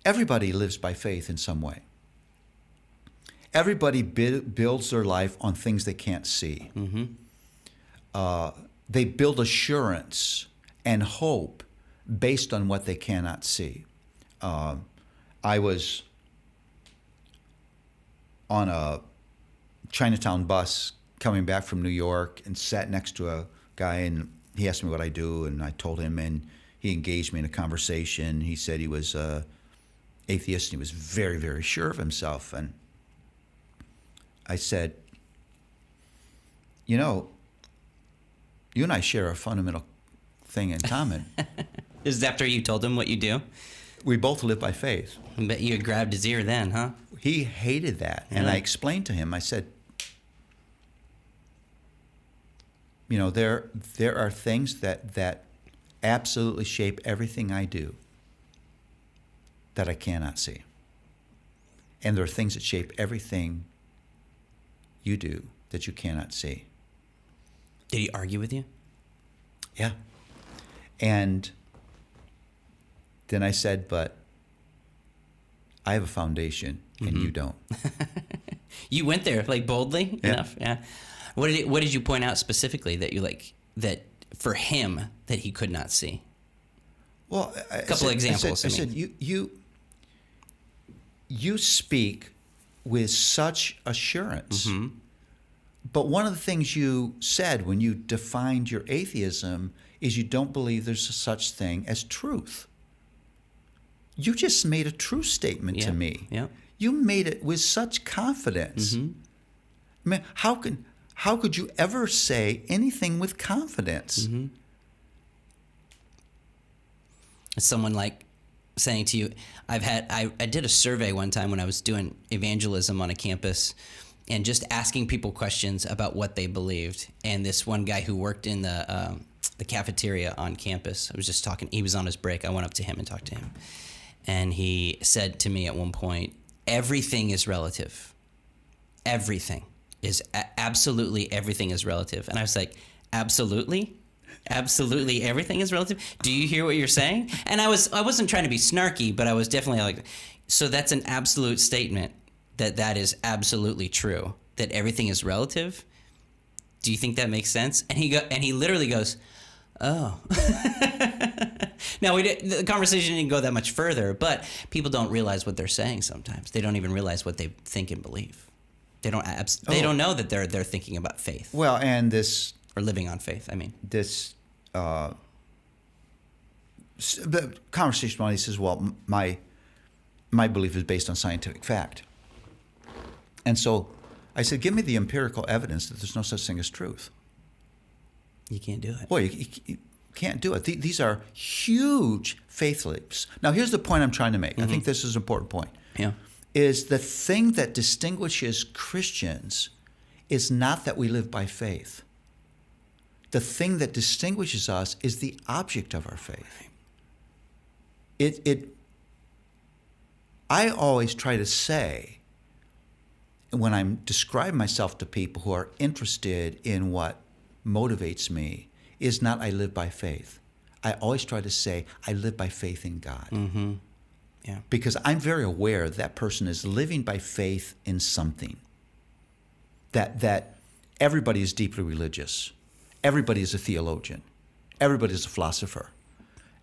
everybody lives by faith in some way. Everybody builds their life on things they can't see. They build assurance and hope based on what they cannot see. I was on a Chinatown bus coming back from New York and sat next to a guy, and he asked me what I do, and I told him, and he engaged me in a conversation. He said he was atheist, and he was very, very sure of himself. And I said, you know, you and I share a fundamental thing in common. This is after you told him what you do? We both live by faith. I bet you had grabbed his ear then, huh? He hated that. Yeah. And I explained to him, I said, you know, there are things that absolutely shape everything I do that I cannot see. And there are things that shape everything you do that you cannot see. Did he argue with you? Yeah. And then I said, but I have a foundation and you don't. You went there like boldly Yeah. enough. Yeah. What did you point out specifically that you like that for him that he could not see? Well, A couple examples. I said you speak with such assurance. But one of the things you said when you defined your atheism is you don't believe there's a such thing as truth. You just made a true statement to me. Yeah. You made it with such confidence. I mean, how could you ever say anything with confidence? Someone like saying to you, I did a survey one time when I was doing evangelism on a campus and just asking people questions about what they believed. And this one guy who worked in the cafeteria on campus, I was just talking, he was on his break. I went up to him and talked to him. And he said to me at one point, everything is relative. Everything is absolutely everything is relative. And I was like, absolutely? Absolutely everything is relative? Do you hear what you're saying? And I wasn't trying to be snarky, but I was definitely like, so that's an absolute statement that is absolutely true, that everything is relative? Do you think that makes sense? And he literally goes, oh. Now, the conversation didn't go that much further, but people don't realize what they're saying sometimes. They don't even realize what they think and believe. They don't know that they're thinking about faith. Well, and this... Or living on faith, I mean. This the conversation when he says, well, my belief is based on scientific fact. And so I said, give me the empirical evidence that there's no such thing as truth. You can't do it. Boy, you can't do it. These are huge faith leaps. Now, here's the point I'm trying to make. I think this is an important point. Yeah. Is the thing that distinguishes Christians is not that we live by faith. The thing that distinguishes us is the object of our faith. I always try to say, when I'm describing myself to people who are interested in what motivates me, is not I live by faith. I always try to say I live by faith in God. Yeah. Because I'm very aware that person is living by faith in something. That everybody is deeply religious. Everybody is a theologian. Everybody is a philosopher.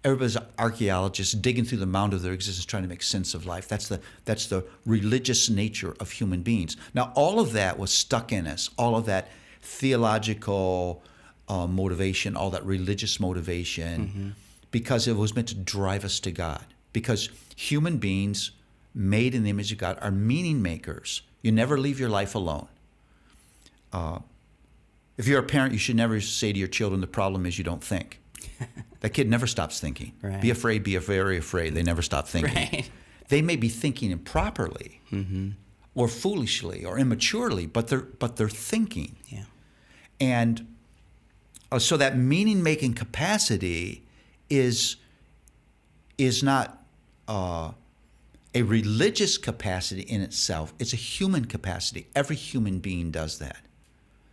Everybody's an archaeologist digging through the mound of their existence trying to make sense of life. That's the religious nature of human beings. Now, all of that was stuck in us. All of that theological motivation, all that religious motivation, because it was meant to drive us to God. Because human beings made in the image of God are meaning makers. You never leave your life alone. If you're a parent, you should never say to your children, the problem is you don't think. That kid never stops thinking. Right. Be afraid, be very afraid. They never stop thinking. Right. They may be thinking improperly or foolishly or immaturely, but they're thinking. Yeah. And so that meaning-making capacity is not a religious capacity in itself. It's a human capacity. Every human being does that.